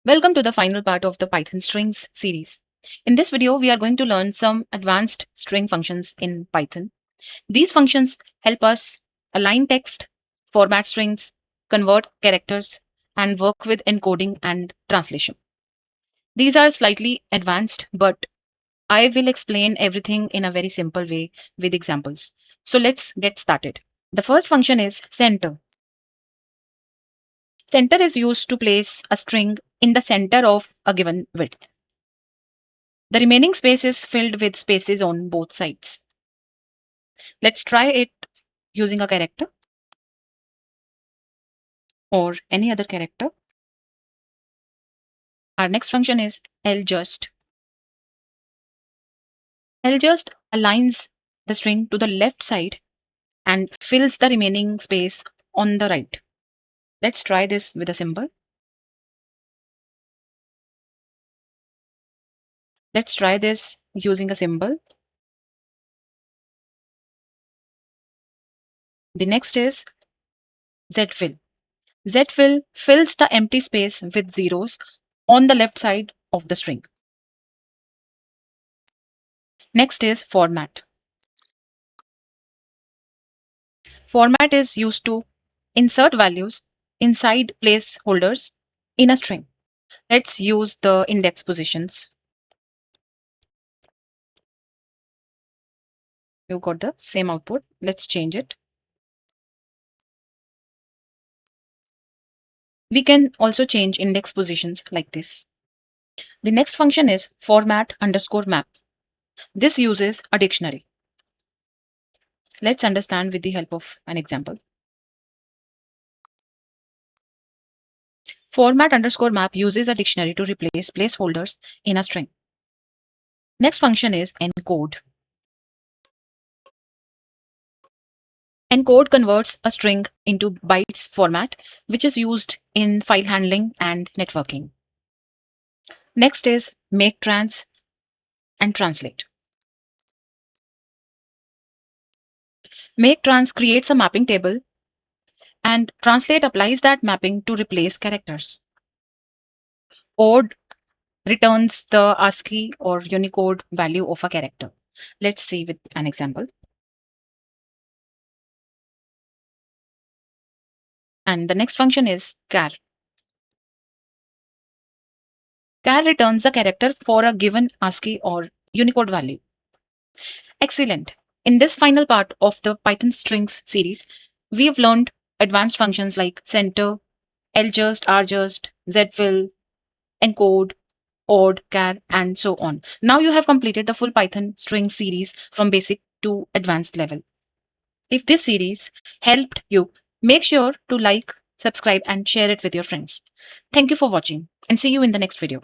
Welcome to the final part of the Python strings series. In this video, we are going to learn some advanced string functions in Python. These functions help us align text, format strings, convert characters, and work with encoding and translation. These are slightly advanced, but I will explain everything in a very simple way with examples. So let's get started. The first function is center. Center is used to place a string in the center of a given width. The remaining space is filled with spaces on both sides. Let's try it using a character or any other character. Our next function is ljust. Ljust aligns the string to the left side and fills the remaining space on the right. Let's try this with a symbol. Let's try this using a symbol. The next is zfill. Zfill fills the empty space with zeros on the left side of the string. Next is format. Format is used to insert values inside placeholders in a string. Let's use the index positions. You got the same output. Let's change it. We can also change index positions like this. The next function is format_map. This uses a dictionary. Let's understand with the help of an example. Format_map uses a dictionary to replace placeholders in a string. Next function is encode. Encode converts a string into bytes format, which is used in file handling and networking. Next is maketrans and translate. Maketrans creates a mapping table and translate applies that mapping to replace characters. Ode returns the ASCII or Unicode value of a character. Let's see with an example. And the next function is char. Char returns the character for a given ASCII or Unicode value. Excellent. In this final part of the Python strings series, we have learned advanced functions like center, ljust, rjust, zfill, encode, odd, char, and so on. Now you have completed the full Python string series from basic to advanced level. If this series helped you, make sure to like, subscribe, and share it with your friends. Thank you for watching and see you in the next video.